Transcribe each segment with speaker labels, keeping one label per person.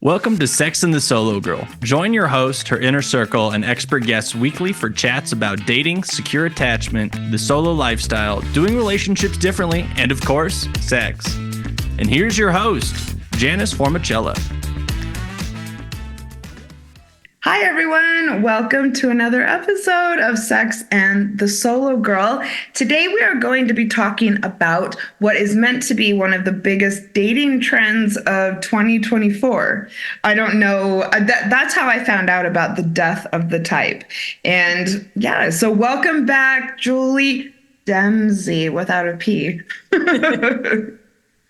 Speaker 1: Welcome to Sex and the Solo Girl. Join your host, her inner circle, and expert guests weekly for chats about dating, secure attachment, the solo lifestyle, doing relationships differently, and of course, sex. And here's your host, Janice Formichella.
Speaker 2: Hi, everyone. Welcome to another episode of Sex and the Solo Girl. Today, we are going to be talking about what is meant to be one of the biggest dating trends of 2024. I don't know. That's how I found out about the death of the type. And yeah, so welcome back, Julie Demsey, without a P.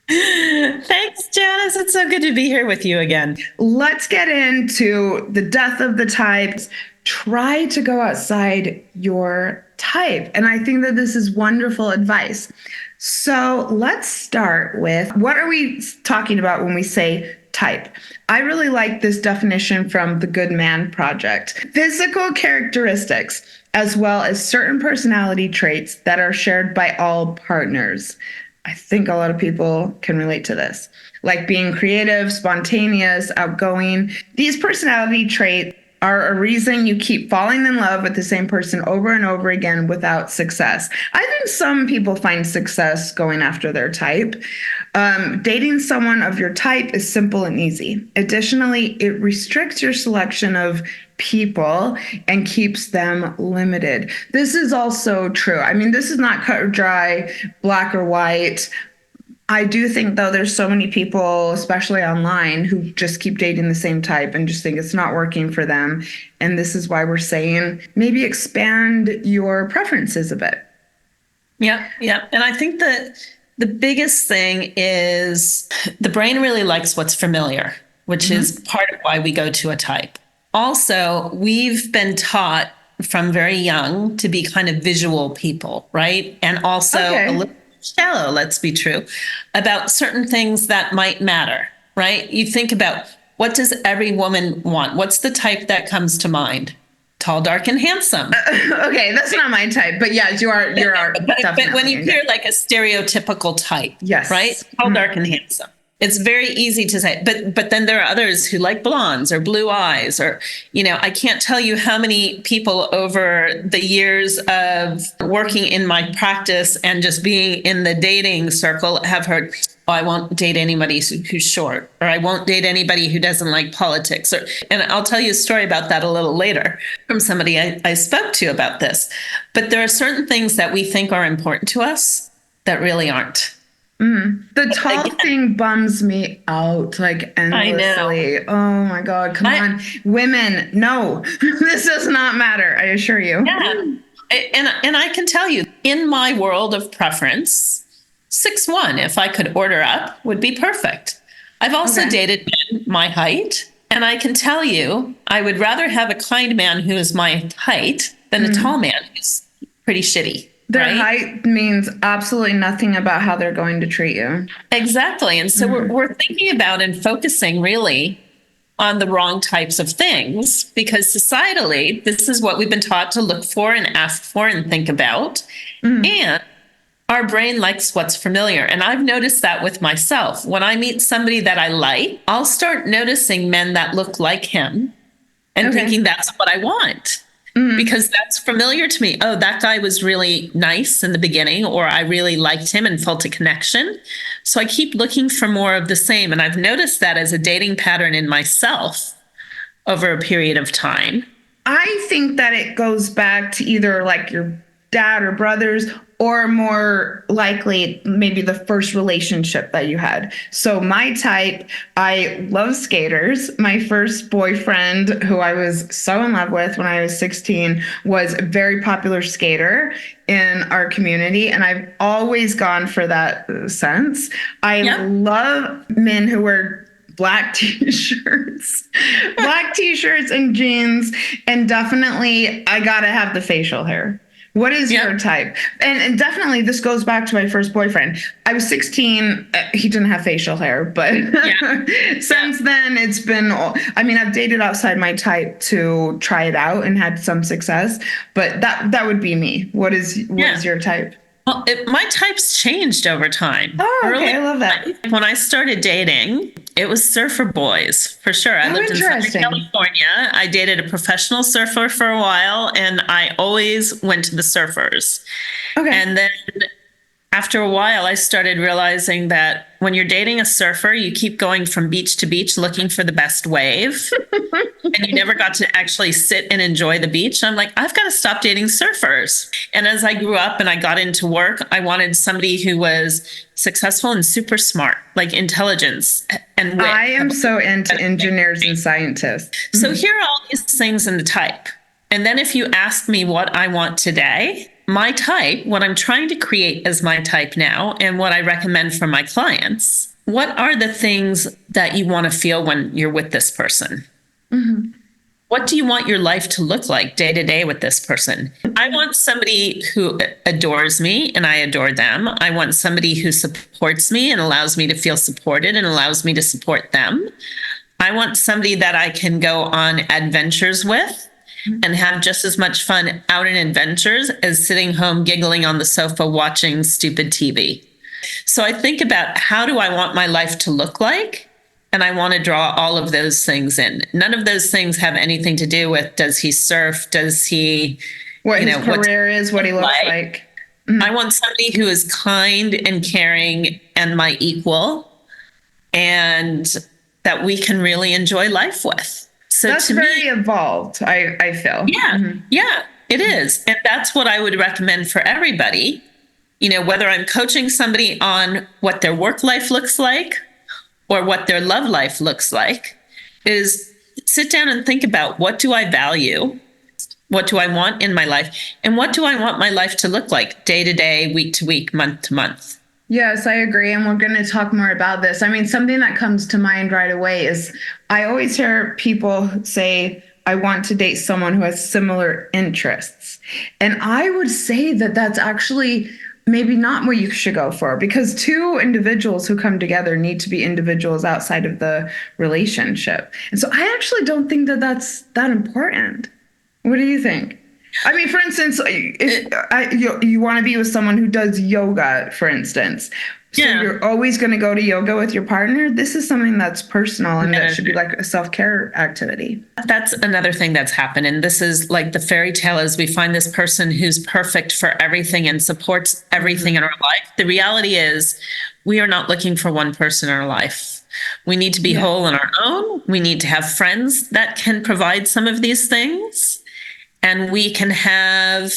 Speaker 3: Thanks, Janice. It's so good to be here with you again.
Speaker 2: Let's get into the death of the types. Try to go outside your type. And I think that this is wonderful advice. So let's start with, what are we talking about when we say type? I really like this definition from the Good Man Project. Physical characteristics, as well as certain personality traits that are shared by all partners. I think a lot of people can relate to this, like being creative, spontaneous, outgoing. These personality traits are a reason you keep falling in love with the same person over and over again without success. I think some people find success going after their type. Dating someone of your type is simple and easy. Additionally, it restricts your selection of people and keeps them limited. This is also true. I mean, this is not cut or dry, black or white. I do think, though, there's so many people, especially online, who just keep dating the same type and just think it's not working for them. And this is why we're saying maybe expand your preferences a bit.
Speaker 3: Yeah. And I think that the biggest thing is the brain really likes what's familiar, which is part of why we go to a type. Also, we've been taught from very young to be kind of visual people, right? And also a little shallow, let's be true, about certain things that might matter, right? You think about, what does every woman want? What's the type that comes to mind? Tall, dark, and handsome.
Speaker 2: Okay, that's not my type, but yes, you're
Speaker 3: but when you hear like a stereotypical type,
Speaker 2: yes,
Speaker 3: right? Tall, dark, and handsome. It's very easy to say, but then there are others who like blondes or blue eyes, or, I can't tell you how many people over the years of working in my practice and just being in the dating circle have heard, oh, I won't date anybody who's short, or I won't date anybody who doesn't like politics. And I'll tell you a story about that a little later from somebody I spoke to about this. But there are certain things that we think are important to us that really aren't.
Speaker 2: The tall thing bums me out like endlessly. Oh my God, come on. Women, no, this does not matter. I assure you.
Speaker 3: Yeah. And I can tell you, in my world of preference, 6'1", if I could order up, would be perfect. I've also dated men my height, and I can tell you, I would rather have a kind man who is my height than a tall man who's pretty shitty.
Speaker 2: Their height means absolutely nothing about how they're going to treat you.
Speaker 3: Exactly. And so we're thinking about and focusing really on the wrong types of things, because societally, this is what we've been taught to look for and ask for and think about. And our brain likes what's familiar. And I've noticed that with myself. When I meet somebody that I like, I'll start noticing men that look like him and thinking that's what I want. Because that's familiar to me. Oh, that guy was really nice in the beginning, or I really liked him and felt a connection. So I keep looking for more of the same. And I've noticed that as a dating pattern in myself over a period of time.
Speaker 2: I think that it goes back to either like your dad or brothers, or more likely, maybe the first relationship that you had. So my type, I love skaters. My first boyfriend, who I was so in love with when I was 16, was a very popular skater in our community. And I've always gone for that sense. I love men who wear black t-shirts and jeans. And definitely, I gotta have the facial hair. What is your type? And definitely this goes back to my first boyfriend. I was 16. He didn't have facial hair, but since then it's been, I've dated outside my type to try it out and had some success, but that would be me. What is your type?
Speaker 3: Well, my type's changed over time.
Speaker 2: Oh, okay. I love that.
Speaker 3: When I started dating, It was surfer boys, for sure. I lived in Southern California. I dated a professional surfer for a while, and I always went to the surfers.
Speaker 2: Okay.
Speaker 3: And then after a while, I started realizing that when you're dating a surfer, you keep going from beach to beach looking for the best wave. And you never got to actually sit and enjoy the beach. I'm like, I've got to stop dating surfers. And as I grew up and I got into work, I wanted somebody who was successful and super smart, like intelligence and wit.
Speaker 2: I am so into engineers and scientists.
Speaker 3: So here are all these things in the type. And then if you ask me what I want today, my type, what I'm trying to create as my type now, and what I recommend for my clients, what are the things that you want to feel when you're with this person?
Speaker 2: Mm-hmm.
Speaker 3: What do you want your life to look like day to day with this person? I want somebody who adores me and I adore them. I want somebody who supports me and allows me to feel supported and allows me to support them. I want somebody that I can go on adventures with and have just as much fun out in adventures as sitting home giggling on the sofa watching stupid TV. So I think about, how do I want my life to look like? And I want to draw all of those things in. None of those things have anything to do with, does he surf? Does he,
Speaker 2: what his career is, what he looks like.
Speaker 3: Mm-hmm. I want somebody who is kind and caring and my equal, and that we can really enjoy life with. So
Speaker 2: that's very evolved, I feel.
Speaker 3: Yeah, yeah, it is. And that's what I would recommend for everybody. You know, whether I'm coaching somebody on what their work life looks like or what their love life looks like, is sit down and think about, what do I value? What do I want in my life? And what do I want my life to look like day to day, week to week, month to month?
Speaker 2: Yes, I agree. And we're going to talk more about this. I mean, something that comes to mind right away is, I always hear people say, I want to date someone who has similar interests. And I would say that that's actually maybe not what you should go for, because two individuals who come together need to be individuals outside of the relationship. And so I actually don't think that that's that important. What do you think? I mean, for instance, if you want to be with someone who does yoga, for instance, so you're always going to go to yoga with your partner. This is something that's personal, and that should be like a self-care activity.
Speaker 3: That's another thing that's happened. And this is like the fairy tale, is we find this person who's perfect for everything and supports everything in our life. The reality is, we are not looking for one person in our life. We need to be whole on our own. We need to have friends that can provide some of these things. And we can have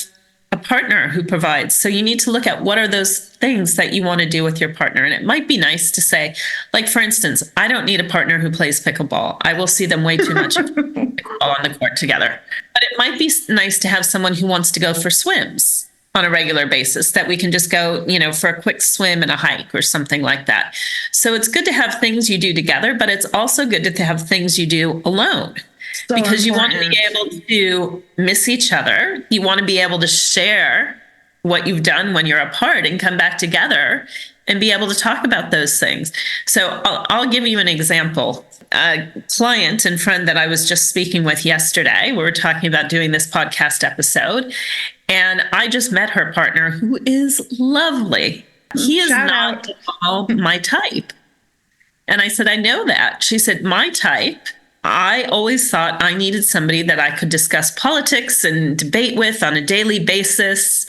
Speaker 3: a partner who provides. So you need to look at, what are those things that you want to do with your partner. And it might be nice to say, like, for instance, I don't need a partner who plays pickleball. I will see them way too much pickleball on the court together. But it might be nice to have someone who wants to go for swims on a regular basis, that we can just go, for a quick swim and a hike or something like that. So it's good to have things you do together, but it's also good to have things you do alone. So because you want to be able to miss each other. You want to be able to share what you've done when you're apart and come back together and be able to talk about those things. So I'll give you an example. A client and friend that I was just speaking with yesterday, we were talking about doing this podcast episode, and I just met her partner, who is lovely. He is not at all my type. And I said, I know that. She said, my type, I always thought I needed somebody that I could discuss politics and debate with on a daily basis.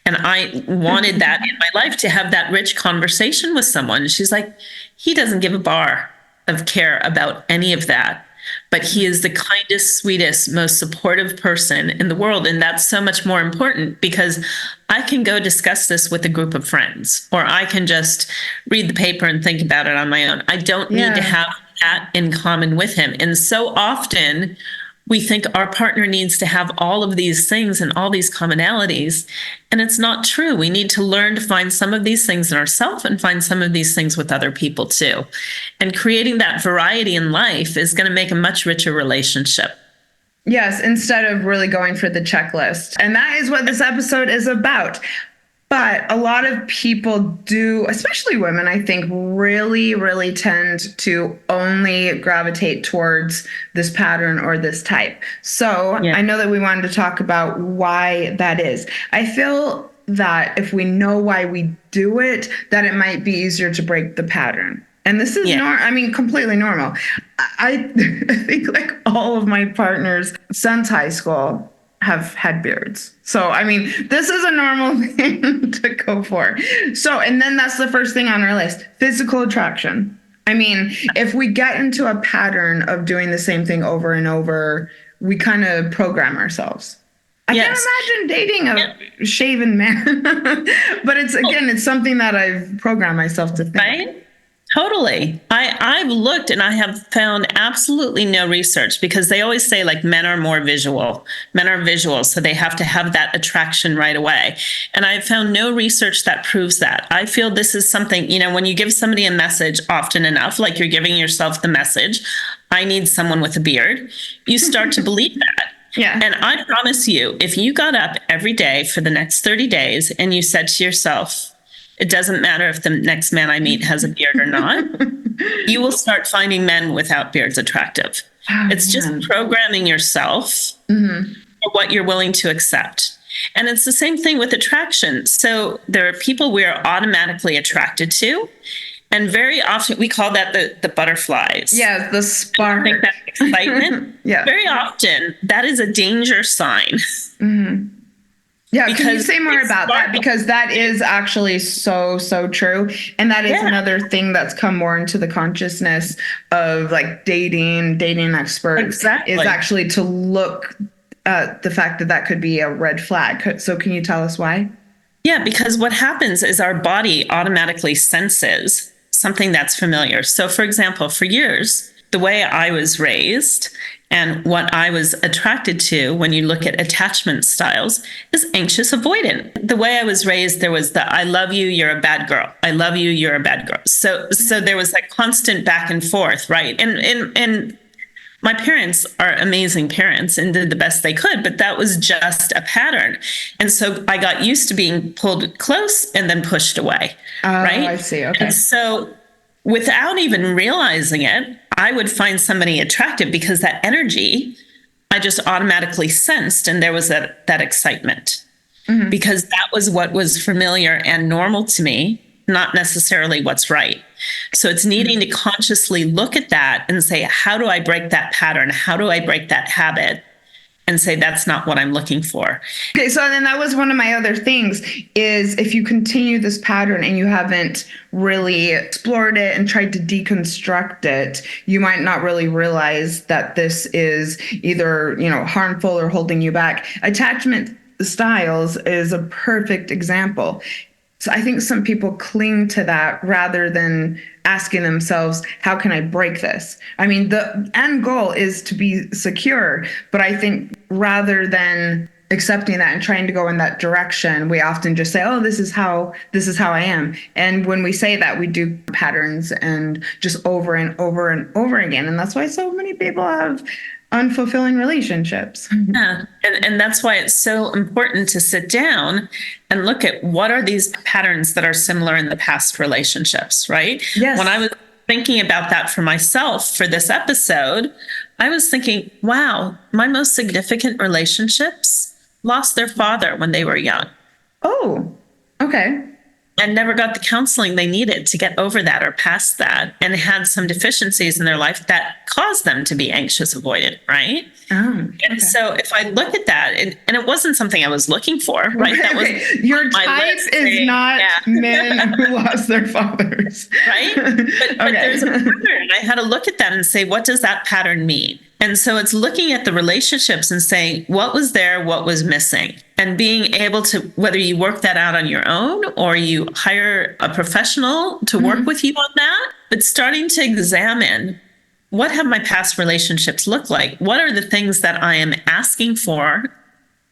Speaker 3: And I wanted that in my life, to have that rich conversation with someone. She's like, he doesn't give a bar of care about any of that, but he is the kindest, sweetest, most supportive person in the world. And that's so much more important, because I can go discuss this with a group of friends, or I can just read the paper and think about it on my own. I don't need to have that in common with him. And so often we think our partner needs to have all of these things and all these commonalities. And it's not true. We need to learn to find some of these things in ourselves and find some of these things with other people too. And creating that variety in life is going to make a much richer relationship.
Speaker 2: Yes, instead of really going for the checklist. And that is what this episode is about. But a lot of people do, especially women, I think, really, really tend to only gravitate towards this pattern or this type. So I know that we wanted to talk about why that is. I feel that if we know why we do it, that it might be easier to break the pattern. And this is completely normal. I think like all of my partners since high school have had beards. So, I mean, this is a normal thing to go for. So, and then that's the first thing on our list, physical attraction. I mean, if we get into a pattern of doing the same thing over and over, we kind of program ourselves. I can't imagine dating a shaven man, but it's something that I've programmed myself to think.
Speaker 3: Right? Totally. I've looked and I have found absolutely no research, because they always say like men are more visual. Men are visual, so they have to have that attraction right away. And I've found no research that proves that. I feel this is something, when you give somebody a message often enough, like you're giving yourself the message, I need someone with a beard, you start to believe that.
Speaker 2: Yeah.
Speaker 3: And I promise you, if you got up every day for the next 30 days and you said to yourself, it doesn't matter if the next man I meet has a beard or not, you will start finding men without beards attractive. It's just programming yourself for what you're willing to accept. And it's the same thing with attraction. So there are people we are automatically attracted to. And very often we call that the butterflies.
Speaker 2: Yeah, the spark.
Speaker 3: I think that excitement.
Speaker 2: Yeah.
Speaker 3: Very often that is a danger sign.
Speaker 2: Yeah, can you say more about that? Because that is actually so, so true. And that is another thing that's come more into the consciousness of like dating experts is actually to look at the fact that could be a red flag. So can you tell us why?
Speaker 3: Yeah, because what happens is our body automatically senses something that's familiar. So for example, for years, the way I was raised and what I was attracted to when you look at attachment styles is anxious avoidant. The way I was raised, there was the I love you, you're a bad girl. I love you, you're a bad girl. So there was that constant back and forth, right? And my parents are amazing parents and did the best they could, but that was just a pattern. And so I got used to being pulled close and then pushed away, right?
Speaker 2: I see, okay.
Speaker 3: And so without even realizing it, I would find somebody attractive because that energy I just automatically sensed, and there was that excitement because that was what was familiar and normal to me, not necessarily what's right. So it's needing to consciously look at that and say, how do I break that pattern? How do I break that habit? And say, that's not what I'm looking for.
Speaker 2: Okay, so then that was one of my other things is if you continue this pattern and you haven't really explored it and tried to deconstruct it, you might not really realize that this is either, harmful or holding you back. Attachment styles is a perfect example. So I think some people cling to that rather than asking themselves, how can I break this? I mean, the end goal is to be secure, but I think rather than accepting that and trying to go in that direction, we often just say, oh, this is how I am. And when we say that, we do patterns and just over and over and over again. And that's why so many people have unfulfilling relationships.
Speaker 3: Yeah. And that's why it's so important to sit down and look at what are these patterns that are similar in the past relationships, right?
Speaker 2: Yes.
Speaker 3: When I was thinking about that for myself for this episode, I was thinking, wow, my most significant relationships lost their father when they were young.
Speaker 2: Oh, okay.
Speaker 3: And never got the counseling they needed to get over that or past that, and had some deficiencies in their life that caused them to be anxious avoidant, right? And so if I look at that, and it wasn't something I was looking for, right? That was
Speaker 2: your type is not men who lost their fathers.
Speaker 3: Right? But there's a pattern. I had to look at that and say, what does that pattern mean? And so it's looking at the relationships and saying, what was there, what was missing? And being able to, whether you work that out on your own or you hire a professional to work with you on that, but starting to examine, what have my past relationships looked like? What are the things that I am asking for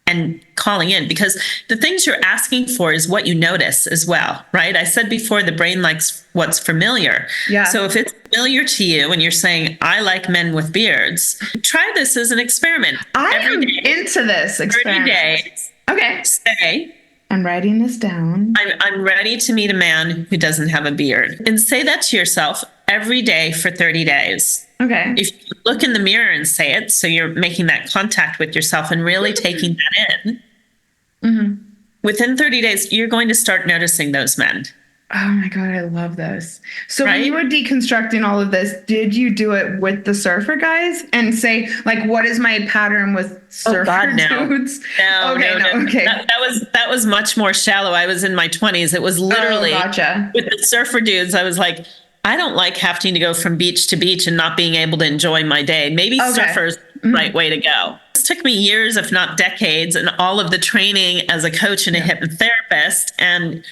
Speaker 3: and calling in? Because the things you're asking for is what you notice as well, right? I said before, the brain likes what's familiar.
Speaker 2: Yeah.
Speaker 3: So if it's familiar to you and you're saying, I like men with beards, try this as an experiment.
Speaker 2: I am into this experiment.
Speaker 3: 30 days.
Speaker 2: Okay.
Speaker 3: Say,
Speaker 2: I'm writing this down.
Speaker 3: I'm ready to meet a man who doesn't have a beard. And say that to yourself every day for 30 days.
Speaker 2: Okay.
Speaker 3: If you look in the mirror and say it, so you're making that contact with yourself and really taking that in, within 30 days, you're going to start noticing those men.
Speaker 2: Oh my God, I love this. So when
Speaker 3: Right?
Speaker 2: you were deconstructing all of this, did you do it with the surfer guys and say, like, what is my pattern with
Speaker 3: Oh
Speaker 2: surfer
Speaker 3: God, no.
Speaker 2: dudes?
Speaker 3: No,
Speaker 2: Okay,
Speaker 3: no,
Speaker 2: no,
Speaker 3: no.
Speaker 2: okay.
Speaker 3: That was much more shallow. I was in my 20s. It was
Speaker 2: Oh,
Speaker 3: literally
Speaker 2: gotcha.
Speaker 3: with the surfer dudes. I was like, I don't like having to go from beach to beach and not being able to enjoy my day. Maybe
Speaker 2: Okay.
Speaker 3: surfers the right way to go. This took me years, if not decades, and all of the training as a coach and a hypnotherapist and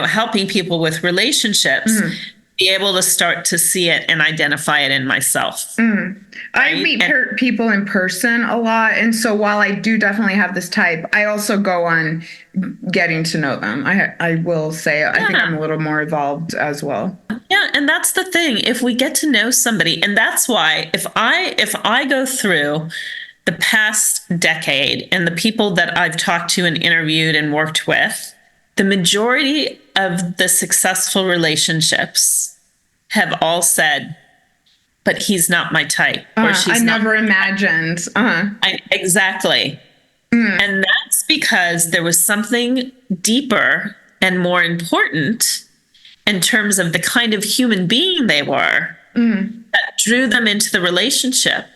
Speaker 3: helping people with relationships, be able to start to see it and identify it in myself.
Speaker 2: I
Speaker 3: Right?
Speaker 2: meet
Speaker 3: And
Speaker 2: people in person a lot. And so while I do definitely have this type, I also go on getting to know them. I will say, I think I'm a little more evolved as well.
Speaker 3: yeah, and that's the thing. If we get to know somebody, and that's why if I go through the past decade and the people that I've talked to and interviewed and worked with, the majority of the successful relationships have all said, but he's not my type, or
Speaker 2: I
Speaker 3: she's not.
Speaker 2: never imagined.
Speaker 3: Exactly. And that's because there was something deeper and more important in terms of the kind of human being they were that drew them into the relationship.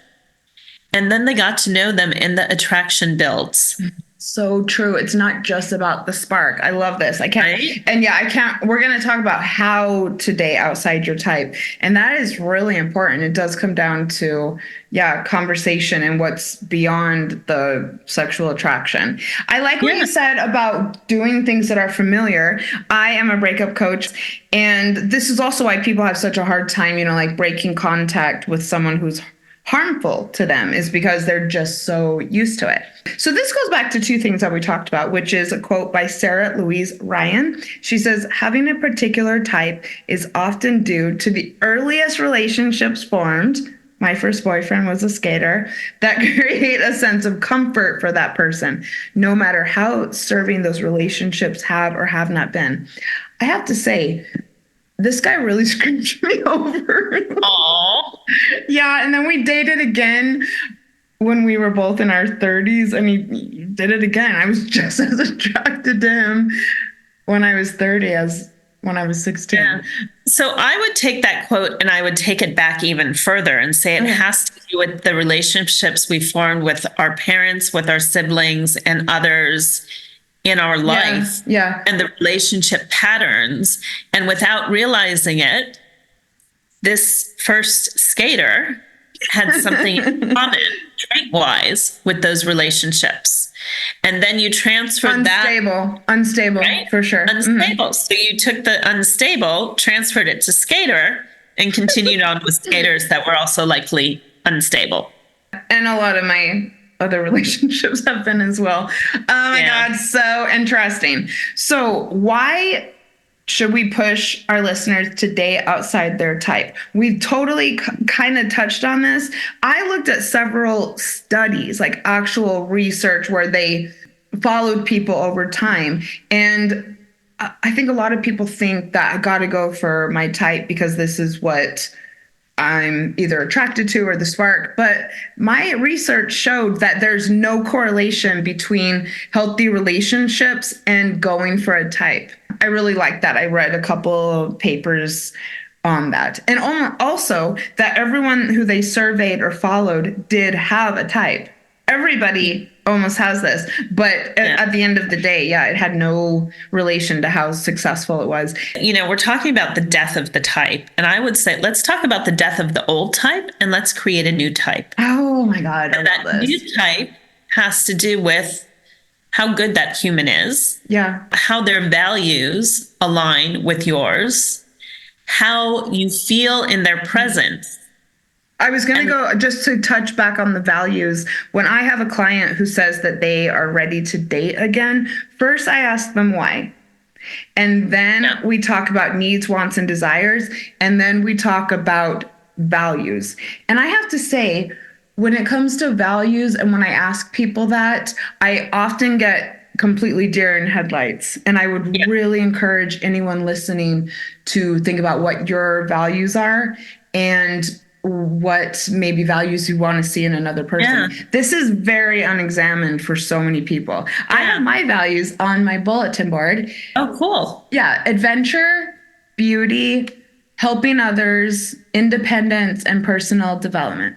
Speaker 3: And then they got to know them and the attraction builds.
Speaker 2: So true. It's not just about the spark. I love this. I can't.
Speaker 3: Right?
Speaker 2: And yeah, I can't. We're going to talk about how to date outside your type. And that is really important. It does come down to, yeah, conversation and what's beyond the sexual attraction. I like what you said about doing things that are familiar. I am a breakup coach. And this is also why people have such a hard time, like breaking contact with someone who's harmful to them, is because they're just so used to it. So this goes back to two things that we talked about, which is a quote by Sarah Louise Ryan. She says, having a particular type is often due to the earliest relationships formed. My first boyfriend was a skater, that create a sense of comfort for that person, no matter how serving those relationships have or have not been. I have to say, this guy really screwed me over.
Speaker 3: Aww.
Speaker 2: Yeah, and then we dated again when we were both in our 30s, and he did it again. I was just as attracted to him when I was 30 as when I was 16.
Speaker 3: Yeah. So I would take that quote and I would take it back even further and say it has to do with the relationships we formed with our parents, with our siblings, and others in our life.
Speaker 2: Yeah.
Speaker 3: And the relationship patterns. And without realizing it, this first skater had something in common, trait-wise, with those relationships. And then you transferred
Speaker 2: Unstable,
Speaker 3: right?
Speaker 2: For sure.
Speaker 3: Unstable. So you took the unstable, transferred it to skater, and continued on with skaters that were also likely unstable.
Speaker 2: And a lot of my other relationships have been as well. Oh my God, so interesting. So why should we push our listeners to date outside their type? We've totally kind of touched on this. I looked at several studies, like actual research where they followed people over time. And I think a lot of people think that I got to go for my type because this is what I'm either attracted to or the spark. But my research showed that there's no correlation between healthy relationships and going for a type. I really like that. I read a couple of papers on that. And also that everyone who they surveyed or followed did have a type. Everybody almost has this, but at the end of the day, it had no relation to how successful it was.
Speaker 3: We're talking about the death of the type. And I would say, let's talk about the death of the old type and let's create a new type.
Speaker 2: Oh my God.
Speaker 3: And that new type has to do with how good that human is.
Speaker 2: Yeah.
Speaker 3: How their values align with yours, how you feel in their presence.
Speaker 2: I was going to go just to touch back on the values. When I have a client who says that they are ready to date again, first I ask them why. And then we talk about needs, wants, and desires. And then we talk about values. And I have to say, when it comes to values and when I ask people that, I often get completely deer in headlights. And I would really encourage anyone listening to think about what your values are and what maybe values you want to see in another person.
Speaker 3: Yeah.
Speaker 2: This is very unexamined for so many people. I have my values on my bulletin board.
Speaker 3: Oh, cool.
Speaker 2: Yeah, adventure, beauty, helping others, independence, and personal development.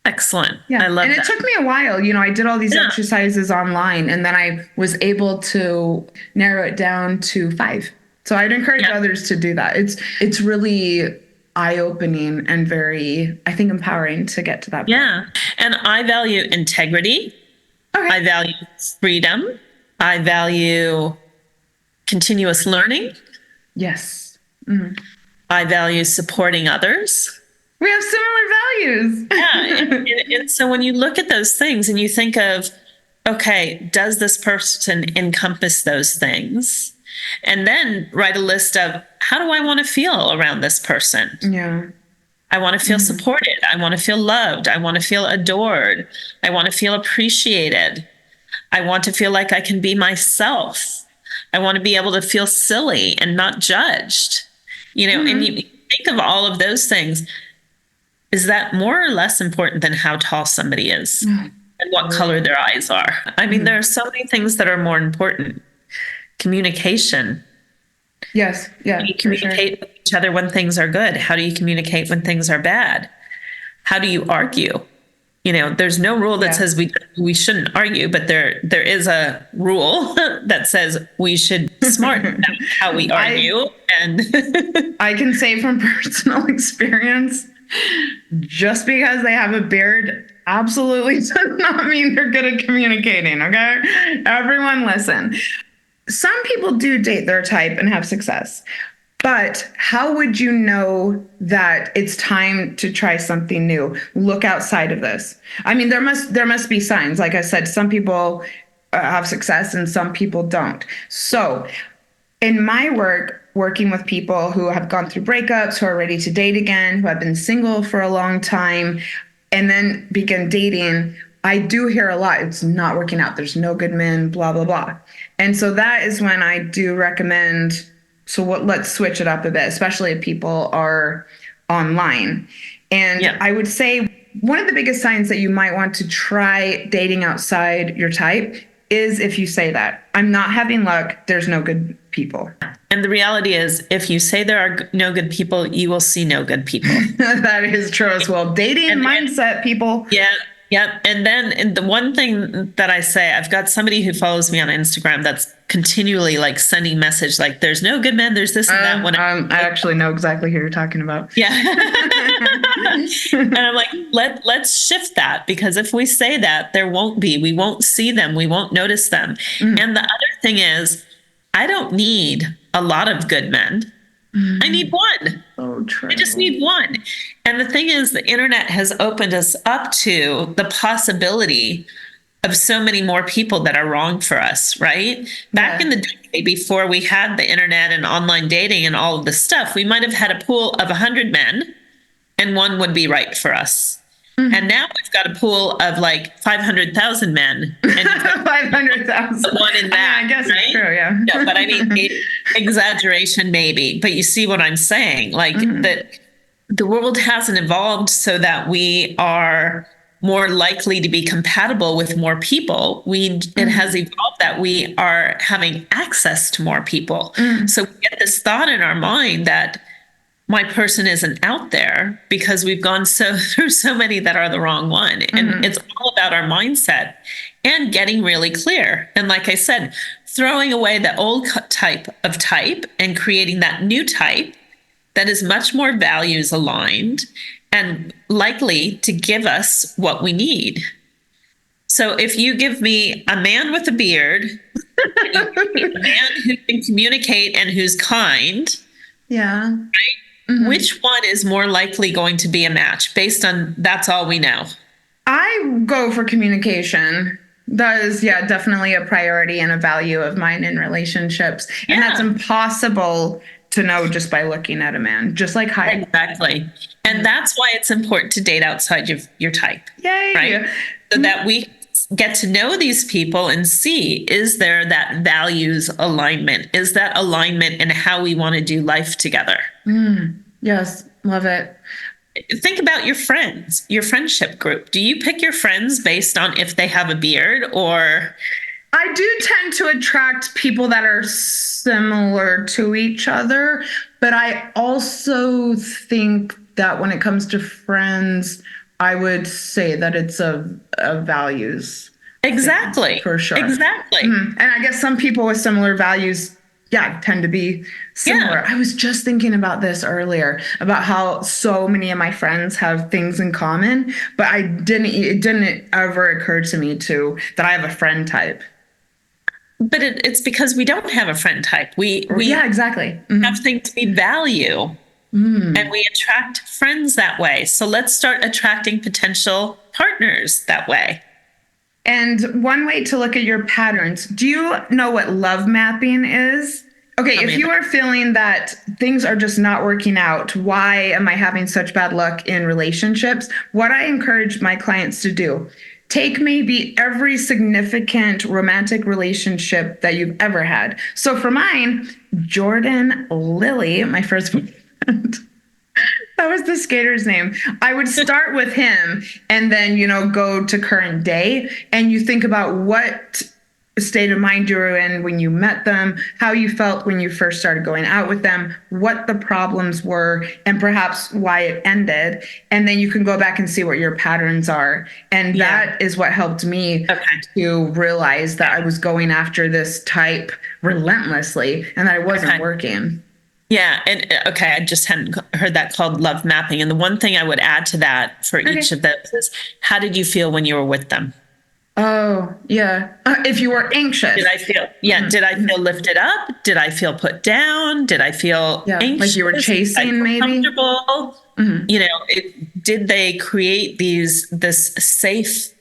Speaker 3: Excellent.
Speaker 2: Yeah.
Speaker 3: I love
Speaker 2: and
Speaker 3: that.
Speaker 2: it took me a while. I did all these exercises online, and then I was able to narrow it down to 5. So I'd encourage others to do that. It's really eye-opening and very, I think, empowering to get to that point.
Speaker 3: Yeah. And I value integrity.
Speaker 2: Okay.
Speaker 3: I value freedom. I value continuous learning.
Speaker 2: Yes.
Speaker 3: I value supporting others.
Speaker 2: We have similar values.
Speaker 3: Yeah. And so when you look at those things and you think of, okay, does this person encompass those things? And then write a list of, how do I want to feel around this person?
Speaker 2: Yeah.
Speaker 3: I want to feel supported. I want to feel loved. I want to feel adored. I want to feel appreciated. I want to feel like I can be myself. I want to be able to feel silly and not judged. And you think of all of those things. Is that more or less important than how tall somebody is and what color their eyes are? I mean, there are so many things that are more important. Communication.
Speaker 2: Yes. Yeah.
Speaker 3: How do you communicate with each other when things are good? How do you communicate when things are bad? How do you argue? There's no rule that says we shouldn't argue, but there is a rule that says we should smarten out how we argue. And
Speaker 2: I can say from personal experience, just because they have a beard absolutely does not mean they're good at communicating. Okay, everyone listen. Some people do date their type and have success, but how would you know that it's time to try something new? Look outside of this. I mean, there must be signs. Like I said, some people have success and some people don't. So in my working with people who have gone through breakups, who are ready to date again, who have been single for a long time, and then begin dating, I do hear a lot, it's not working out. There's no good men, blah, blah, blah. And so that is when I do recommend, let's switch it up a bit, especially if people are online. And I would say one of the biggest signs that you might want to try dating outside your type is if you say that, I'm not having luck, there's no good people.
Speaker 3: And the reality is, if you say there are no good people, you will see no good people.
Speaker 2: That is true as well. Dating mindset, people.
Speaker 3: Yeah. Yep. And then the one thing that I say, I've got somebody who follows me on Instagram that's continually like sending message like, there's no good men, there's this and that one.
Speaker 2: I actually know exactly who you're talking about.
Speaker 3: Yeah. And I'm like, let's shift that, because if we say that, there won't be, we won't see them, we won't notice them. And the other thing is, I don't need a lot of good men. I need one.
Speaker 2: Oh, true.
Speaker 3: I just need one. And the thing is, the internet has opened us up to the possibility of so many more people that are wrong for us, right? Back in the day, before we had the internet and online dating and all of this stuff, we might have had a pool of 100 men and one would be right for us. And now we've got a pool of like 500,000 men. And
Speaker 2: 500,000.
Speaker 3: One in that.
Speaker 2: I guess
Speaker 3: right?
Speaker 2: it's true, yeah.
Speaker 3: No, but I mean, exaggeration maybe. But you see what I'm saying? Like that the world hasn't evolved so that we are more likely to be compatible with more people. It has evolved that we are having access to more people. So we get this thought in our mind that my person isn't out there because we've gone through so many that are the wrong one. And it's all about our mindset and getting really clear. And like I said, throwing away the old type and creating that new type that is much more values aligned and likely to give us what we need. So if you give me a man with a beard, and you give me a man who can communicate and who's kind,
Speaker 2: yeah,
Speaker 3: right? Which one is more likely going to be a match based on that's all we know?
Speaker 2: I go for communication. That is, definitely a priority and a value of mine in relationships. And that's impossible to know just by looking at a man, just like height.
Speaker 3: Exactly. And that's why it's important to date outside of your type.
Speaker 2: Yay.
Speaker 3: Right? So that we get to know these people and see, is there that values alignment? Is that alignment in how we want to do life together?
Speaker 2: Yes, love it.
Speaker 3: think about your friends, your friendship group. Do you pick your friends based on if they have a beard or?
Speaker 2: I do tend to attract people that are similar to each other, but I also think that when it comes to friends, I would say that it's a values.
Speaker 3: Exactly.
Speaker 2: For sure.
Speaker 3: Exactly.
Speaker 2: And I guess some people with similar values, tend to be similar.
Speaker 3: Yeah.
Speaker 2: I was just thinking about this earlier about how so many of my friends have things in common, but it didn't ever occur to me that I have a friend type.
Speaker 3: But it's because we don't have a friend type. We
Speaker 2: exactly.
Speaker 3: have things we value and we attract friends that way. So let's start attracting potential partners that way.
Speaker 2: And one way to look at your patterns, do you know what love mapping is? Okay, if you are feeling that things are just not working out, why am I having such bad luck in relationships? What I encourage my clients to do, take maybe every significant romantic relationship that you've ever had. So for mine, Jordan Lilly, my first boyfriend, that was the skater's name. I would start with him and then, go to current day. And you think about what state of mind you were in when you met them, how you felt when you first started going out with them, what the problems were, and perhaps why it ended. And then you can go back and see what your patterns are. And that is what helped me to realize that I was going after this type relentlessly and that it wasn't working.
Speaker 3: Yeah. And I just hadn't heard that called love mapping. And the one thing I would add to that for each of those is, how did you feel when you were with them?
Speaker 2: Oh, yeah. If you were anxious.
Speaker 3: Did I feel, did I feel lifted up? Did I feel put down? Did I feel anxious?
Speaker 2: Like you were chasing, maybe?
Speaker 3: Comfortable? Did they create this safe,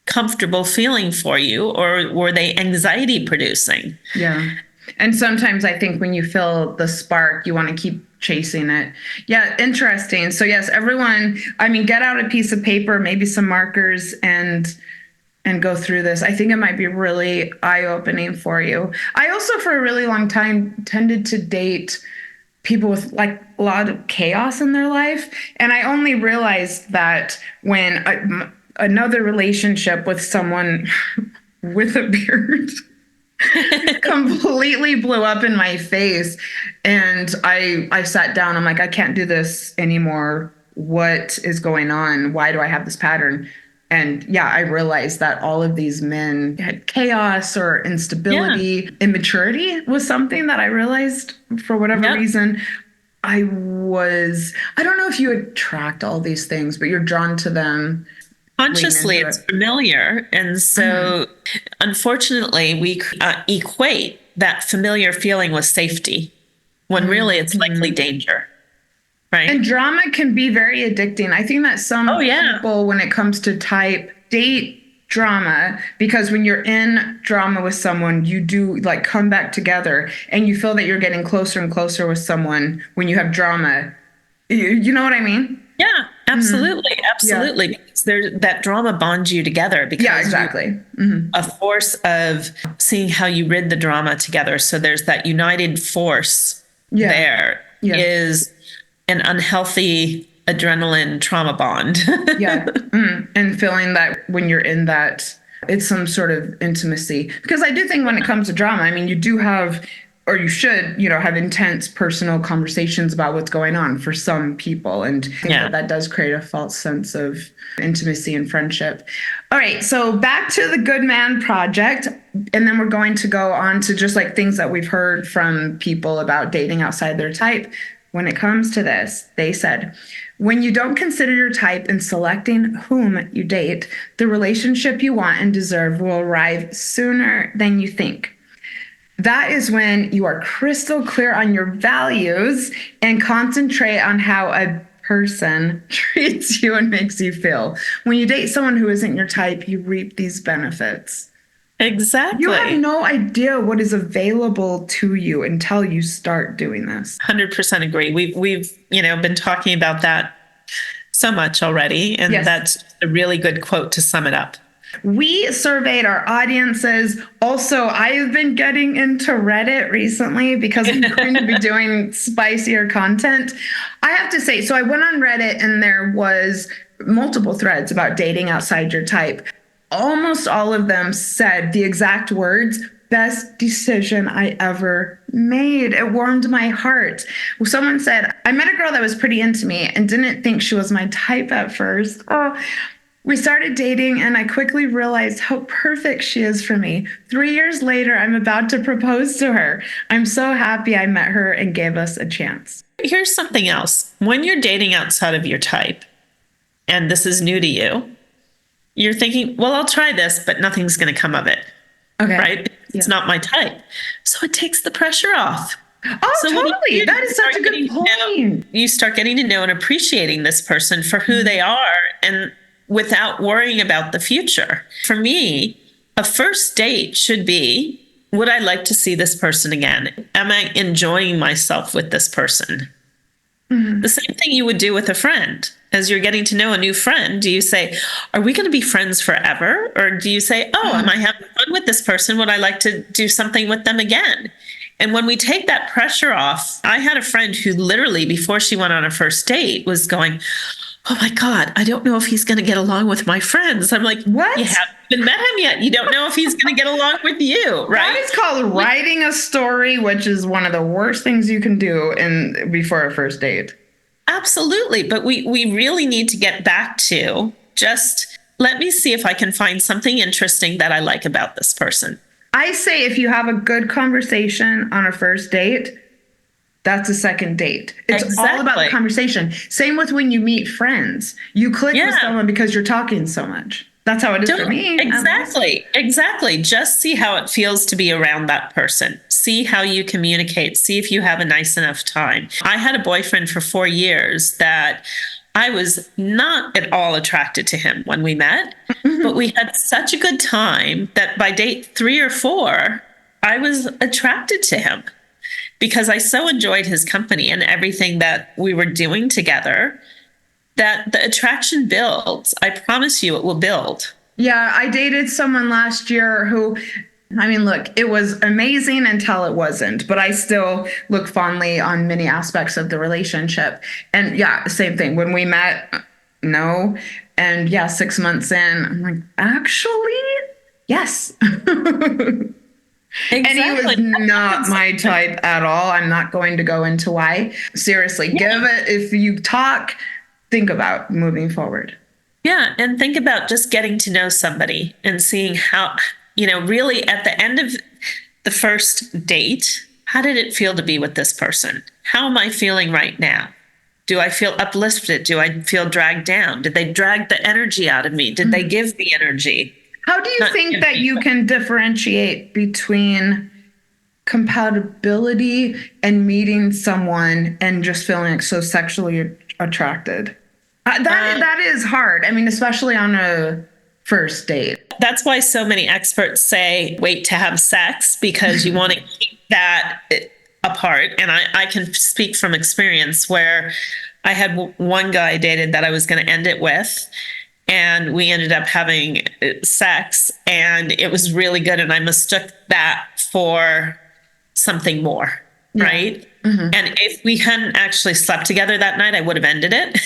Speaker 3: comfortable feeling for you, or were they anxiety producing?
Speaker 2: Yeah. And sometimes I think when you feel the spark, you want to keep chasing it. Yeah, interesting. So yes, everyone, get out a piece of paper, maybe some markers, and go through this. I think it might be really eye-opening for you. I also, for a really long time, tended to date people with like a lot of chaos in their life. And I only realized that when another relationship with someone with a beard completely blew up in my face. And I sat down. I'm like, I can't do this anymore. What is going on? Why do I have this pattern? And I realized that all of these men had chaos or instability. Immaturity was something that I realized for whatever reason. I don't know if you attract all these things, but you're drawn to them.
Speaker 3: Consciously, it's familiar. And so, unfortunately, we equate that familiar feeling with safety when really it's likely danger. Right.
Speaker 2: And drama can be very addicting. I think that some people, when it comes to type, date drama, because when you're in drama with someone, you do like come back together and you feel that you're getting closer and closer with someone when you have drama. You know what I mean?
Speaker 3: Yeah, absolutely. Absolutely. Yeah. Because that drama bonds you together because
Speaker 2: exactly.
Speaker 3: A force of seeing how you rid the drama together. So there's that united force there is an unhealthy adrenaline trauma bond. And feeling that when you're in that, it's some sort of intimacy. Because I do think when it comes to drama, you do have, or you should, have intense personal conversations about what's going on for some people. And I think that does create a false sense of intimacy and friendship. All right, so back to the Good Man Project. And then we're going to go on to just like things that we've heard from people about dating outside their type. When it comes to this, they said, when you don't consider your type in selecting whom you date, the relationship you want and deserve will arrive sooner than you think. That is when you are crystal clear on your values and concentrate on how a person treats you and makes you feel. When you date someone who isn't your type, you reap these benefits. Exactly.
Speaker 2: You have no idea what is available to you until you start doing this.
Speaker 3: 100% agree. We've been talking about that so much already, and that's a really good quote to sum it up.
Speaker 2: We surveyed our audiences. Also, I've been getting into Reddit recently because I'm going to be doing spicier content. I have to say, so I went on Reddit and there was multiple threads about dating outside your type. Almost all of them said the exact words, best decision I ever made. It warmed my heart. Someone said, I met a girl that was pretty into me and didn't think she was my type at first. Oh, we started dating and I quickly realized how perfect she is for me. 3 years later, I'm about to propose to her. I'm so happy I met her and gave us a chance.
Speaker 3: Here's something else. When you're dating outside of your type, and this is new to you, you're thinking, well, I'll try this, but nothing's going to come of it.
Speaker 2: Okay.
Speaker 3: Right? It's not my type. So it takes the pressure off.
Speaker 2: Oh,
Speaker 3: so
Speaker 2: totally. That is such a good point.
Speaker 3: You start getting to know and appreciating this person for who they are and without worrying about the future. For me, a first date should be, would I like to see this person again? Am I enjoying myself with this person? Mm-hmm. The same thing you would do with a friend. As you're getting to know a new friend, do you say, are we going to be friends forever? Or do you say, oh, am I having fun with this person? Would I like to do something with them again? And when we take that pressure off, I had a friend who literally, before she went on a first date, was going, oh my God, I don't know if he's going to get along with my friends. I'm like,
Speaker 2: what?
Speaker 3: You haven't even met him yet. You don't know if he's going to get along with you, right?
Speaker 2: That is called writing a story, which is one of the worst things you can do before a first date.
Speaker 3: Absolutely. But we really need to get back to just let me see if I can find something interesting that I like about this person.
Speaker 2: I say if you have a good conversation on a first date, that's a second date. It's all about the conversation. Same with when you meet friends. You click with someone because you're talking so much. That's how it is for me.
Speaker 3: Exactly. Just see how it feels to be around that person. See how you communicate. See if you have a nice enough time. I had a boyfriend for 4 years that I was not at all attracted to him when we met, but we had such a good time that by date 3 or 4, I was attracted to him because I so enjoyed his company and everything that we were doing together. That the attraction builds. I promise you it will build.
Speaker 2: Yeah, I dated someone last year who, I mean, look, it was amazing until it wasn't, but I still look fondly on many aspects of the relationship. And yeah, same thing. When we met, no. And yeah, 6 months in, I'm like, actually, yes. Exactly. And he was not my type at all. I'm not going to go into why. Seriously, give it, if you talk, think about moving forward.
Speaker 3: Yeah. And think about just getting to know somebody and seeing how, really at the end of the first date, how did it feel to be with this person? How am I feeling right now? Do I feel uplifted? Do I feel dragged down? Did they drag the energy out of me? Did they give the energy?
Speaker 2: How do you think that you can differentiate between compatibility and meeting someone and just feeling so sexually attracted? That is hard. I mean, especially on a first date.
Speaker 3: That's why so many experts say wait to have sex, because you want to keep that apart. And I can speak from experience where I had one guy I dated that I was going to end it with. And we ended up having sex and it was really good. And I mistook that for something more. Right. Mm-hmm. And if we hadn't actually slept together that night, I would have ended it.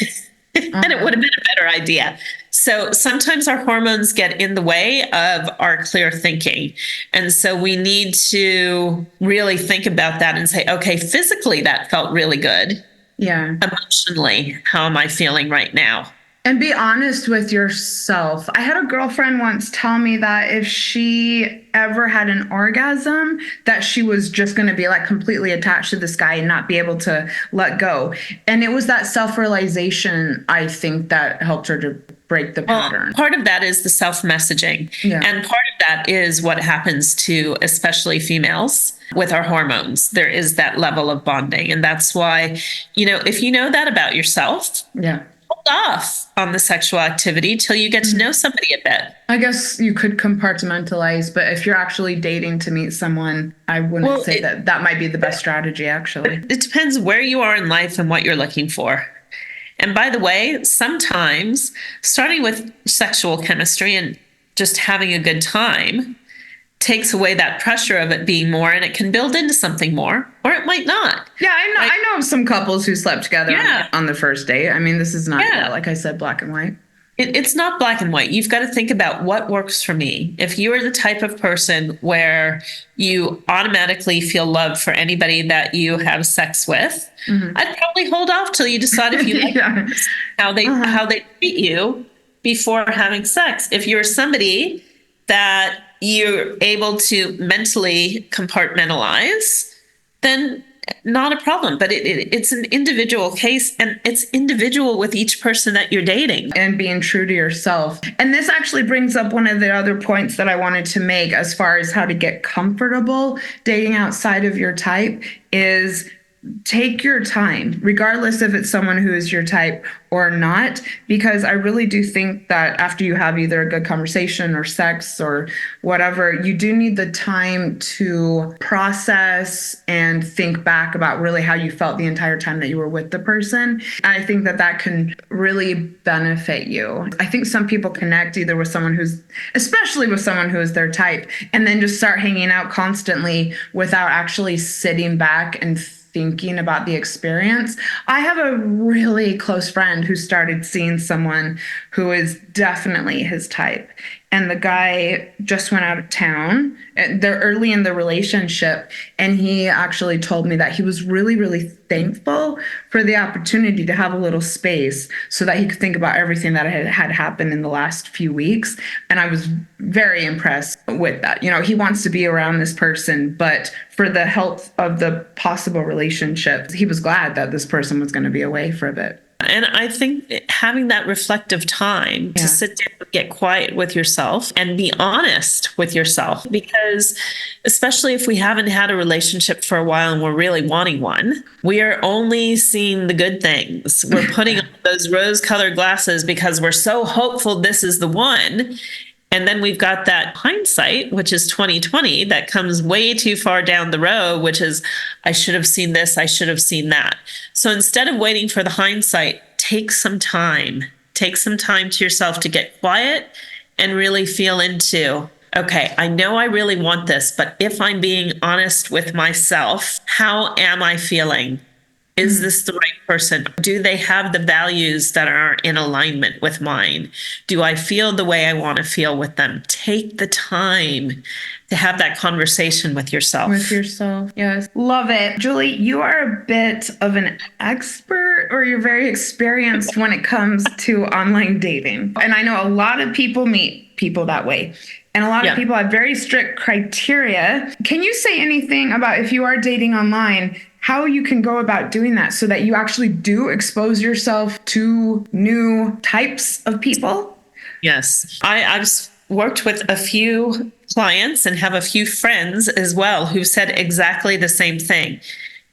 Speaker 3: And it would have been a better idea. So sometimes our hormones get in the way of our clear thinking. And so we need to really think about that and say, okay, physically that felt really good.
Speaker 2: Yeah.
Speaker 3: Emotionally, how am I feeling right now?
Speaker 2: And be honest with yourself. I had a girlfriend once tell me that if she ever had an orgasm, that she was just going to be like completely attached to this guy and not be able to let go. And it was that self-realization, I think, that helped her to break the pattern.
Speaker 3: Part of that is the self-messaging. Yeah. And part of that is what happens to especially females with our hormones. There is that level of bonding. And that's why, if you know that about yourself, hold off on the sexual activity till you get to know somebody a bit.
Speaker 2: I guess you could compartmentalize, but if you're actually dating to meet someone, I wouldn't say that might be the best strategy, actually.
Speaker 3: It depends where you are in life and what you're looking for. And by the way, sometimes starting with sexual chemistry and just having a good time takes away that pressure of it being more, and it can build into something more, or it might not.
Speaker 2: Yeah, I know of some couples who slept together on the first date. I mean, this is not, like I said, black and white.
Speaker 3: It's not black and white. You've got to think about what works for me. If you are the type of person where you automatically feel love for anybody that you have sex with, I'd probably hold off till you decide if you like how they treat you before having sex. If you're somebody that you're able to mentally compartmentalize, then not a problem. But it's an individual case, and it's individual with each person that you're dating.
Speaker 2: And being true to yourself. And this actually brings up one of the other points that I wanted to make as far as how to get comfortable dating outside of your type is take your time, regardless if it's someone who is your type or not, because I really do think that after you have either a good conversation or sex or whatever, you do need the time to process and think back about really how you felt the entire time that you were with the person. I think that that can really benefit you. I think some people connect either with someone especially with someone who is their type, and then just start hanging out constantly without actually sitting back and thinking about the experience. I have a really close friend who started seeing someone who is definitely his type. And the guy just went out of town. They're early in the relationship. And he actually told me that he was really, really thankful for the opportunity to have a little space so that he could think about everything that had happened in the last few weeks. And I was very impressed with that. You know, he wants to be around this person, but for the health of the possible relationship, he was glad that this person was going to be away for a bit.
Speaker 3: And I think having that reflective time to sit down, get quiet with yourself and be honest with yourself, because especially if we haven't had a relationship for a while and we're really wanting one, we are only seeing the good things. We're putting on those rose-colored glasses because we're so hopeful this is the one. And then we've got that hindsight, which is 2020, that comes way too far down the road, which is, I should have seen this, I should have seen that. So instead of waiting for the hindsight, take some time to yourself to get quiet and really feel into, okay, I know I really want this, but if I'm being honest with myself, how am I feeling? Is this the right person? Do they have the values that are in alignment with mine? Do I feel the way I want to feel with them? Take the time to have that conversation with yourself.
Speaker 2: With yourself, yes. Love it. Julie, you are a bit of an expert, or you're very experienced when it comes to online dating. And I know a lot of people meet people that way. And a lot of people have very strict criteria. Can you say anything about, if you are dating online, how you can go about doing that so that you actually do expose yourself to new types of people?
Speaker 3: Yes. I've worked with a few clients and have a few friends as well who said exactly the same thing.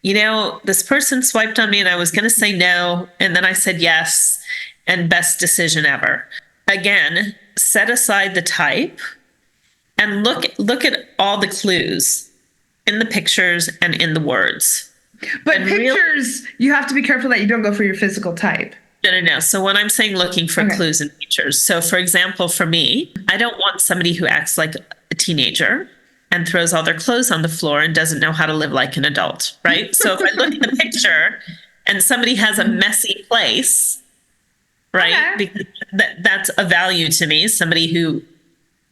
Speaker 3: You know, this person swiped on me and I was going to say no, and then I said yes, and best decision ever. Again, set aside the type and look at all the clues in the pictures and in the words.
Speaker 2: But and pictures, you have to be careful that you don't go for your physical type.
Speaker 3: No. So when I'm saying looking for clues and features, so for example, for me, I don't want somebody who acts like a teenager and throws all their clothes on the floor and doesn't know how to live like an adult, right? So if I look at the picture and somebody has a messy place, right? Because that's a value to me, somebody who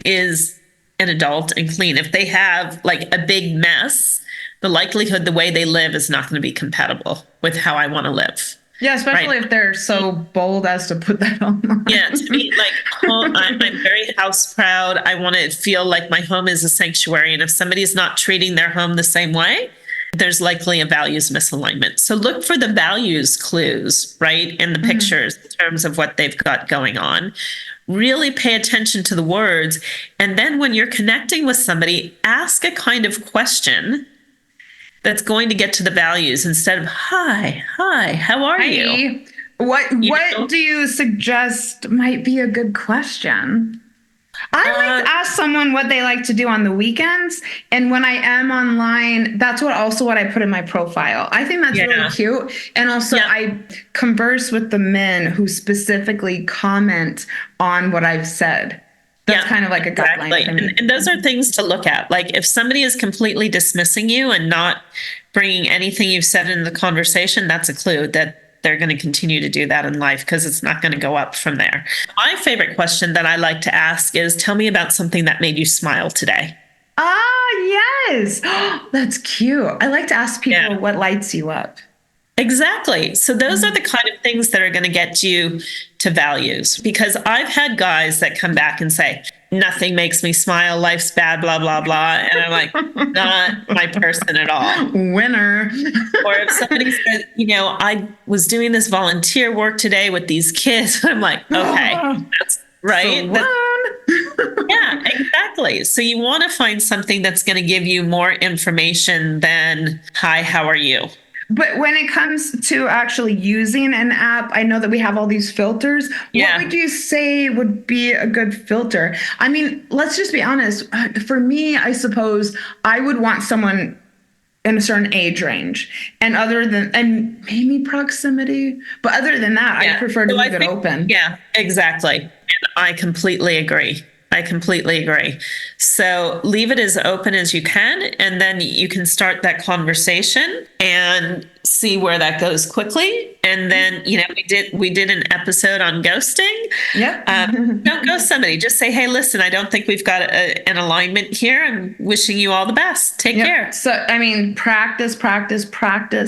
Speaker 3: is an adult and clean. If they have like a big mess, the likelihood the way they live is not going to be compatible with how I want to live.
Speaker 2: Yeah, especially if they're so bold as to put that online.
Speaker 3: Yeah, to me, like, I'm very house proud. I want to feel like my home is a sanctuary. And if somebody's not treating their home the same way, there's likely a values misalignment. So look for the values clues, right, in the pictures in terms of what they've got going on. Really pay attention to the words. And then when you're connecting with somebody, ask a kind of question that's going to get to the values instead of, hi, how are you?
Speaker 2: What do you suggest might be a good question? I like to ask someone what they like to do on the weekends. And when I am online, that's what I put in my profile. I think that's really cute. And also I converse with the men who specifically comment on what I've said. That's kind of like a guideline for me.
Speaker 3: And those are things to look at. Like if somebody is completely dismissing you and not bringing anything you've said in the conversation, that's a clue that they're going to continue to do that in life because it's not going to go up from there. My favorite question that I like to ask is, tell me about something that made you smile today.
Speaker 2: Ah, yes. That's cute. I like to ask people what lights you up.
Speaker 3: Exactly. So those are the kind of things that are going to get you to values, because I've had guys that come back and say, nothing makes me smile. Life's bad, blah, blah, blah. And I'm like, not my person at all.
Speaker 2: Winner.
Speaker 3: Or if somebody says, I was doing this volunteer work today with these kids, I'm like, okay, that's right. Yeah, exactly. So you want to find something that's going to give you more information than, hi, how are you?
Speaker 2: But when it comes to actually using an app, I know that we have all these filters.
Speaker 3: Yeah.
Speaker 2: What would you say would be a good filter? I mean, let's just be honest. For me, I suppose I would want someone in a certain age range, and maybe proximity. But other than that, I prefer to leave it open.
Speaker 3: Yeah, exactly. And I completely agree. So leave it as open as you can, and then you can start that conversation and see where that goes quickly. And then, we did an episode on ghosting.
Speaker 2: Yep.
Speaker 3: Don't ghost somebody. Just say, hey, listen, I don't think we've got an alignment here. I'm wishing you all the best. Take care.
Speaker 2: So, I mean, practice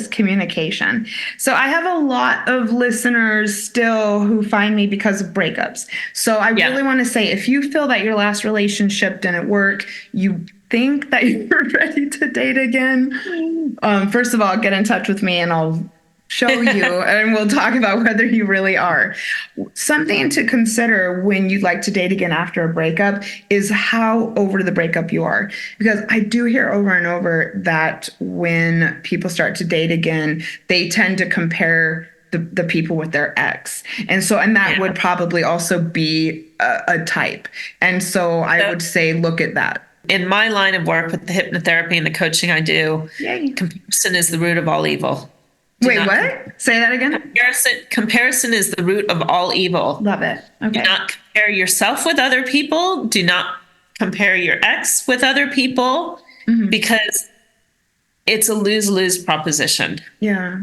Speaker 2: communication. So I have a lot of listeners still who find me because of breakups. So I really want to say, if you feel that your last relationship didn't work, you think that you're ready to date again, first of all, get in touch with me and I'll show you and we'll talk about whether you really are. Something to consider when you'd like to date again after a breakup is how over the breakup you are. Because I do hear over and over that when people start to date again, they tend to compare the people with their ex. And that would probably also be a type. And so I would say, look at that.
Speaker 3: In my line of work with the hypnotherapy and the coaching I do, comparison is the root of all evil.
Speaker 2: Wait, what? Say that again.
Speaker 3: Comparison is the root of all evil.
Speaker 2: Love it. Okay.
Speaker 3: Do not compare yourself with other people. Do not compare your ex with other people, because it's a lose-lose proposition.
Speaker 2: Yeah.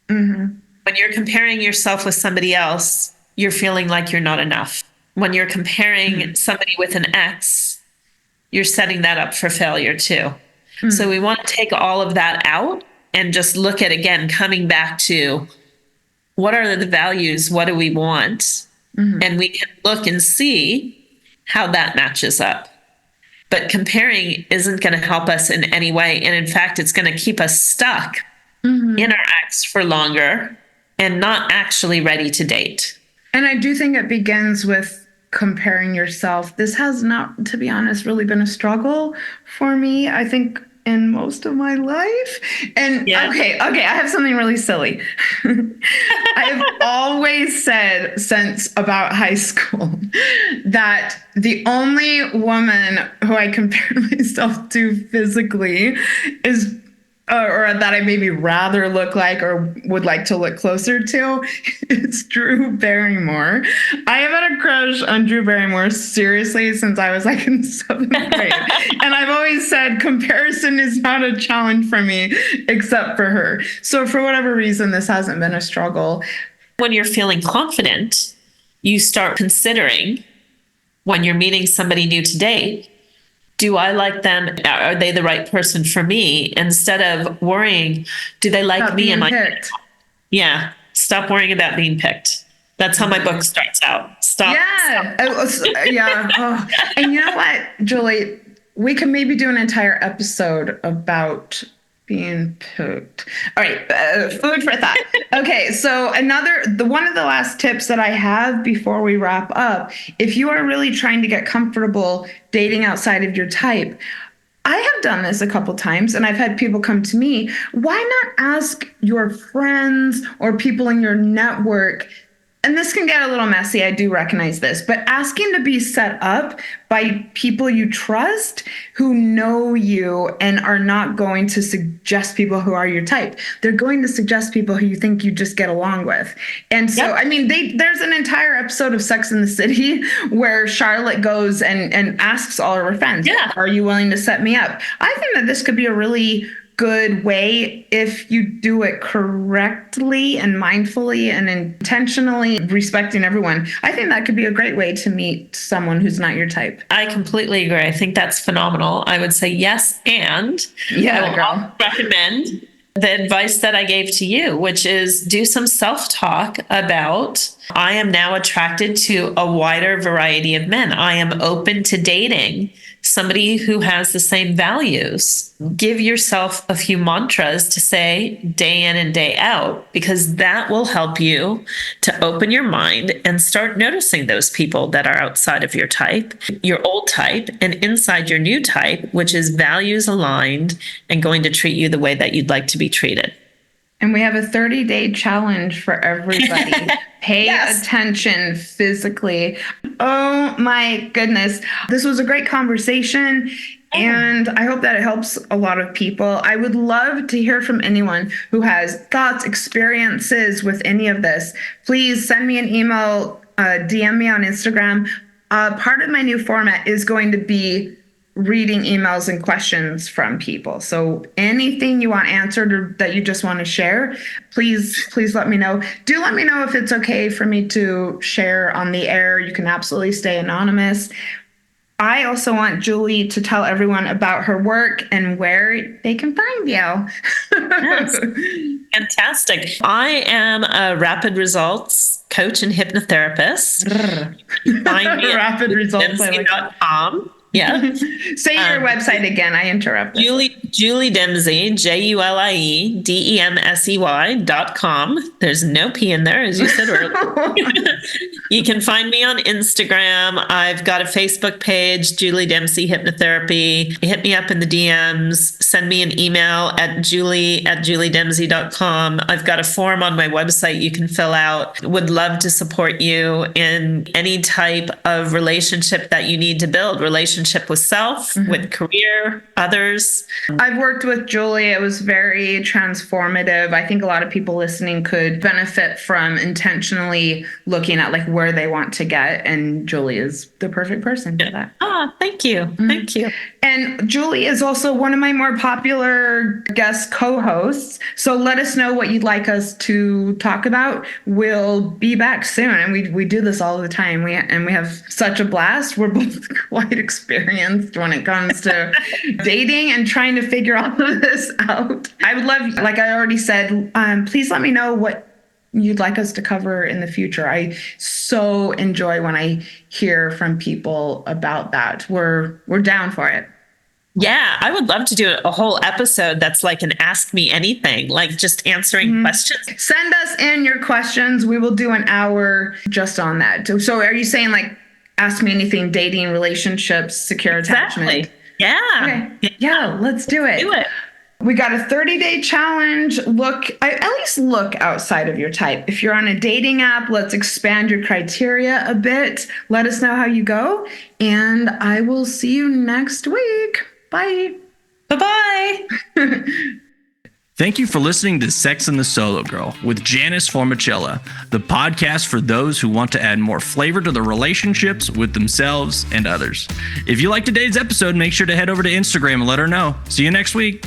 Speaker 2: Mm-hmm.
Speaker 3: When you're comparing yourself with somebody else, you're feeling like you're not enough. When you're comparing somebody with an ex, you're setting that up for failure too. So we want to take all of that out and just look at, again, coming back to what are the values? What do we want? And we can look and see how that matches up. But comparing isn't going to help us in any way. And in fact, it's going to keep us stuck in our ex for longer and not actually ready to date.
Speaker 2: And I do think it begins with comparing yourself. This has not, to be honest, really been a struggle for me, I think, in most of my life. And okay, I have something really silly. I've always said since about high school that the only woman who I compare myself to physically is or that I maybe rather look like or would like to look closer to, is Drew Barrymore. I have had a crush on Drew Barrymore seriously since I was like in 7th grade. And I've always said comparison is not a challenge for me except for her. So for whatever reason, this hasn't been a struggle.
Speaker 3: When you're feeling confident, you start considering, when you're meeting somebody new to date, do I like them? Are they the right person for me? Instead of worrying, do they like me? Am I picked? Yeah. Stop worrying about being picked. That's how my book starts out. Stop.
Speaker 2: Yeah. Oh. And you know what, Julie? We can maybe do an entire episode about being picked. All right. Food for thought. Okay. So one of the last tips that I have before we wrap up, if you are really trying to get comfortable dating outside of your type, I have done this a couple times and I've had people come to me. Why not ask your friends or people in your network and this can get a little messy, I do recognize this, but asking to be set up by people you trust who know you and are not going to suggest people who are your type. They're going to suggest people who you think you just get along with. And so, I mean, there's an entire episode of Sex and the City where Charlotte goes and asks all of her friends, are you willing to set me up? I think that this could be a really good way if you do it correctly and mindfully and intentionally respecting everyone. I think that could be a great way to meet someone who's not your type.
Speaker 3: I completely agree. I think that's phenomenal. I would say yes, and I will also recommend the advice that I gave to you, which is do some self-talk about, I am now attracted to a wider variety of men. I am open to dating somebody who has the same values. Give yourself a few mantras to say day in and day out, because that will help you to open your mind and start noticing those people that are outside of your type, your old type, and inside your new type, which is values aligned and going to treat you the way that you'd like to be treated.
Speaker 2: And we have a 30-day challenge for everybody. Pay attention physically. Oh my goodness. This was a great conversation. And I hope that it helps a lot of people. I would love to hear from anyone who has thoughts, experiences with any of this. Please send me an email, DM me on Instagram. Part of my new format is going to be reading emails and questions from people. So anything you want answered or that you just want to share, please let me know. Do let me know if it's okay for me to share on the air. You can absolutely stay anonymous. I also want Julie to tell everyone about her work and where they can find you.
Speaker 3: Yes. Fantastic. I am a rapid results coach and hypnotherapist. Find me at Demsey.com. Yeah.
Speaker 2: Say your website again. I interrupted.
Speaker 3: Julie Demsey, JuliDemsey.com. There's no P in there, as you said earlier. You can find me on Instagram. I've got a Facebook page, Julie Demsey Hypnotherapy. Hit me up in the DMs. Send me an email at julie@juliedemsey.com. I've got a form on my website you can fill out. Would love to support you in any type of relationship that you need to build. Relationship with self, with career, others.
Speaker 2: I've worked with Julie. It was very transformative. I think a lot of people listening could benefit from intentionally looking at like where they want to get. And Julie is the perfect person for that.
Speaker 3: Thank you. Thank you.
Speaker 2: And Julie is also one of my more popular guest co-hosts. So let us know what you'd like us to talk about. We'll be back soon. And we do this all the time. We have such a blast. We're both quite experienced when it comes to dating and trying to figure all of this out. I would love, like I already said, please let me know what you'd like us to cover in the future. I so enjoy when I hear from people about that. We're down for it.
Speaker 3: Yeah, I would love to do a whole episode that's like an Ask Me Anything, like just answering questions.
Speaker 2: Send us in your questions. We will do an hour just on that. So are you saying like Ask Me Anything, dating, relationships, secure attachment?
Speaker 3: Yeah.
Speaker 2: Okay. Yeah, let's do it. We got a 30-day challenge. At least look outside of your type. If you're on a dating app, let's expand your criteria a bit. Let us know how you go. And I will see you next week. Bye.
Speaker 3: Bye-bye.
Speaker 1: Thank you for listening to Sex and the Solo Girl with Janice Formichella, the podcast for those who want to add more flavor to their relationships with themselves and others. If you liked today's episode, make sure to head over to Instagram and let her know. See you next week.